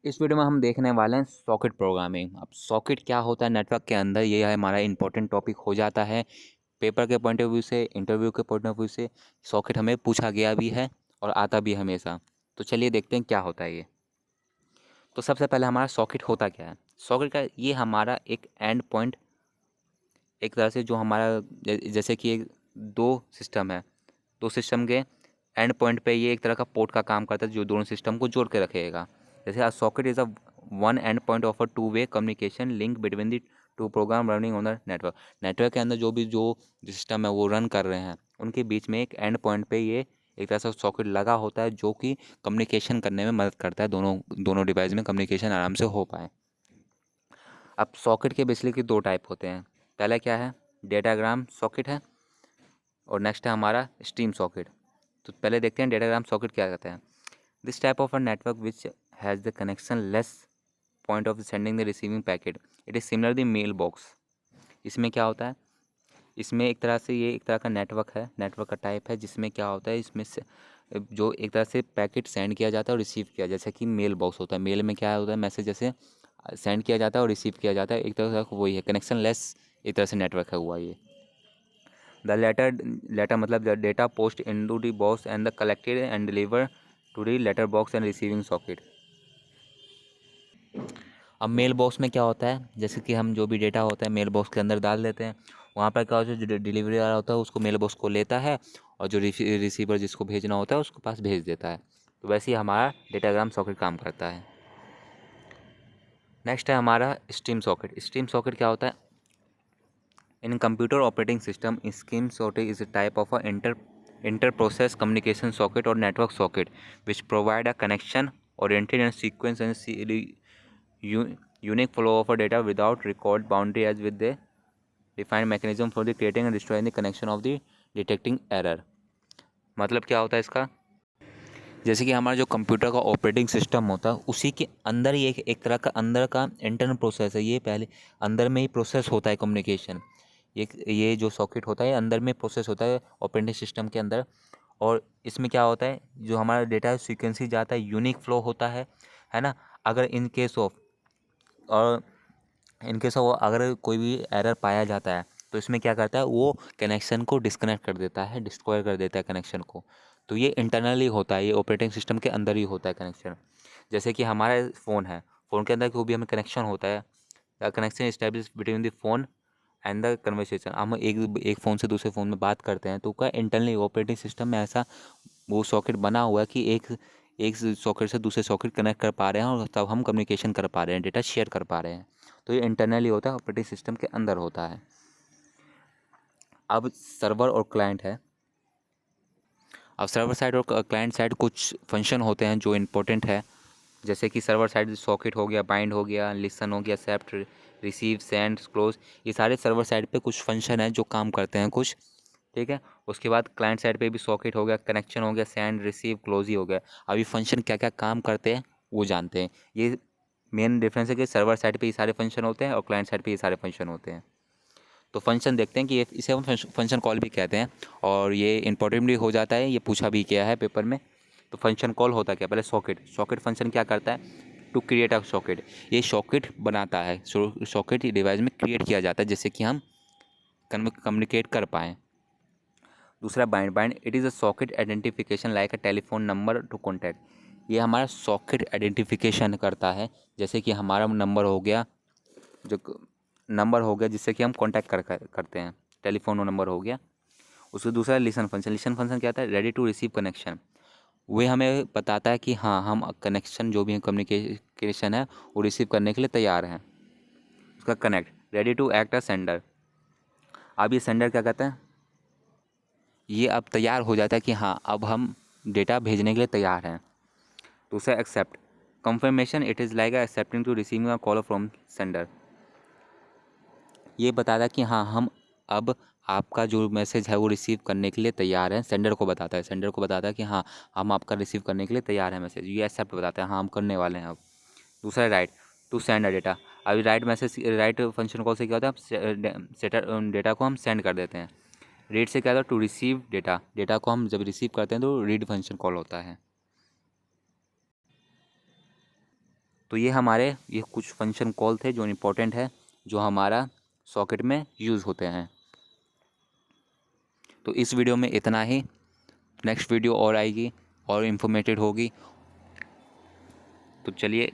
इस वीडियो में हम देखने वाले हैं सॉकेट प्रोग्रामिंग। अब सॉकेट क्या होता है नेटवर्क के अंदर, ये हमारा इंपॉर्टेंट टॉपिक हो जाता है पेपर के पॉइंट ऑफ व्यू से, इंटरव्यू के पॉइंट ऑफ व्यू से। सॉकेट हमें पूछा गया भी है और आता भी है हमेशा। तो चलिए देखते हैं क्या होता है ये। तो सबसे पहले हमारा सॉकेट होता क्या है। सॉकेट का ये हमारा एक एंड पॉइंट, एक तरह से जो हमारा जैसे कि दो सिस्टम है, दो सिस्टम के एंड पॉइंट पे ये एक तरह का पोर्ट का काम करता है जो दोनों सिस्टम को जोड़ के रखेगा। जैसे a socket is a one end point of a two way communication link between the two program running on the network. Network के अंदर जो सिस्टम है वो रन कर रहे हैं, उनके बीच में एक एंड पॉइंट पे ये एक तरह से सॉकेट लगा होता है जो कि कम्युनिकेशन करने में मदद करता है, दोनों दोनों डिवाइस में कम्युनिकेशन आराम से हो पाए। अब सॉकेट के बेसिकली दो टाइप होते हैं। पहला क्या है, डेटाग्राम सॉकेट है, और नेक्स्ट है हमारा स्ट्रीम सॉकेट। तो पहले देखते हैं डेटाग्राम सॉकेट क्या कहते हैं। This type of a network which has the connection less point of sending the receiving packet, it is similar the mail box. इसमें क्या होता है, इसमें एक तरह से ये एक तरह का नेटवर्क है, नेटवर्क का टाइप है जिसमें क्या होता है, इसमें से जो एक तरह से पैकेट सेंड किया जाता है और रिसीव किया, जैसे कि मेल बॉक्स होता है। मेल में क्या होता है, मैसेज जैसे सेंड किया जाता है और रिसीव किया जाता है, एक तरह से वही है, कनेक्शन लेस एक तरह से नेटवर्क है हुआ ये। द लेटर मतलब the data post into the box and the collected and delivered to the letter box and receiving socket। अब मेल बॉक्स में क्या होता है, जैसे कि हम जो भी डेटा होता है मेल बॉक्स के अंदर डाल देते हैं। वहाँ पर क्या होता है, जो डिलीवरी वाला होता है उसको मेल बॉक्स को लेता है और जो रिसीवर जिसको भेजना होता है उसके पास भेज देता है। तो वैसे ही हमारा डेटाग्राम सॉकेट काम करता है। नेक्स्ट है हमारा स्ट्रीम सॉकेट। स्ट्रीम सॉकेट क्या होता है, in computer operating system, scheme socket is a type of a inter-process communication socket or network socket which provide a connection oriented and sequence and unique flow of a data without record boundary as with the defined mechanism for the creating and destroying the connection of the detecting error। मतलब क्या होता है इसका, जैसे कि हमारा जो computer का ऑपरेटिंग सिस्टम होता है उसी के अंदर ही एक तरह का अंदर का इंटरनल प्रोसेस है। ये पहले अंदर में ही प्रोसेस होता है कम्युनिकेशन। ये जो सॉकेट होता है अंदर में प्रोसेस होता है ऑपरेटिंग सिस्टम के अंदर। और इसमें क्या होता है, जो हमारा डेटा है सीक्वेंसी जाता है, यूनिक फ्लो होता है ना। अगर इन केस ऑफ और इनकेस वो अगर कोई भी एरर पाया जाता है तो इसमें क्या करता है, वो कनेक्शन को डिस्कनेक्ट कर देता है, डिस्ट्रॉय कर देता है कनेक्शन को। तो ये इंटरनली होता है, ये ऑपरेटिंग सिस्टम के अंदर ही होता है कनेक्शन। जैसे कि हमारा फ़ोन है, फ़ोन के अंदर कोई भी हमें कनेक्शन होता है, connection establish between the phone and the conversation. हम एक फ़ोन से दूसरे फ़ोन में बात करते हैं तो क्या इंटरनली ऑपरेटिंग सिस्टम में ऐसा वो सॉकेट बना हुआ है कि एक एक सॉकेट से दूसरे सॉकेट कनेक्ट कर पा रहे हैं और तब हम कम्युनिकेशन कर पा रहे हैं, डेटा शेयर कर पा रहे हैं। तो ये इंटरनली होता है, ऑपरेटिंग सिस्टम के अंदर होता है। अब सर्वर और क्लाइंट है। अब सर्वर साइड और क्लाइंट साइड कुछ फंक्शन होते हैं जो इम्पोर्टेंट है। जैसे कि सर्वर साइड सॉकेट हो गया, बाइंड हो गया, लिसन हो गया, एक्सेप्ट, रिसीव, सेंड, क्लोज, ये सारे सर्वर साइड पे कुछ फंक्शन है जो काम करते हैं कुछ, ठीक है। उसके बाद क्लाइंट साइड पे भी सॉकेट हो गया, कनेक्शन हो गया, सेंड, रिसीव, क्लोज ही हो गया। अभी फंक्शन क्या क्या काम करते हैं वो जानते हैं। ये मेन डिफरेंस है कि सर्वर साइड पे ये सारे फंक्शन होते हैं और क्लाइंट साइड पे ये सारे फंक्शन होते हैं। तो फंक्शन देखते हैं कि इसे हम फंक्शन कॉल भी कहते हैं और ये इंपॉर्टेंट भी हो जाता है, ये पूछा भी किया है पेपर में। तो फंक्शन कॉल होता क्या, पहले सॉकेट फंक्शन क्या करता है, टू क्रिएट अ सॉकेट, ये सॉकेट बनाता है। सॉकेट डिवाइस में क्रिएट किया जाता है जिससे कि हम कम्युनिकेट कर पाएँ। दूसरा bind it is a socket identification like a telephone number two contact. ये हमारा सॉकेट आइडेंटिफिकेशन करता है, जैसे कि हमारा नंबर हो गया, जो नंबर हो गया जिससे कि हम कांटेक्ट करते हैं, टेलीफोन नंबर हो गया। उसके दूसरा लिसन फंक्शन क्या होता है, रेडी टू रिसीव कनेक्शन। वे हमें बताता है कि हाँ हम कनेक्शन जो भी कम्युनिकेशन है वो रिसीव करने के लिए तैयार हैं। उसका connect, ready to act a sender. अब ये सेंडर क्या कहता है, ये अब तैयार हो जाता है कि हाँ अब हम डेटा भेजने के लिए तैयार हैं। दूसरा accept, confirmation, it is like accepting to receiving a call from sender. ये बताता है कि हाँ हम अब आपका जो मैसेज है वो रिसीव करने के लिए तैयार हैं, सेंडर को बताता है। सेंडर को बताता है कि हाँ हम आपका रिसीव करने के लिए तैयार हैं मैसेज, ये एक्सेप्ट बताता है हाँ हम करने वाले हैं अब। दूसरा write, to send a data. अभी राइट फंक्शन कॉल से क्या होता है, डेटा को हम सेंड कर देते हैं। रीड से क्या होता है, टू रिसीव डेटा, डेटा को हम जब रिसीव करते हैं तो रीड फंक्शन कॉल होता है। तो ये कुछ फंक्शन कॉल थे जो इम्पोर्टेंट है, जो हमारा सॉकेट में यूज़ होते हैं। तो इस वीडियो में इतना ही। नेक्स्ट वीडियो और आएगी और इन्फॉर्मेटिव होगी। तो चलिए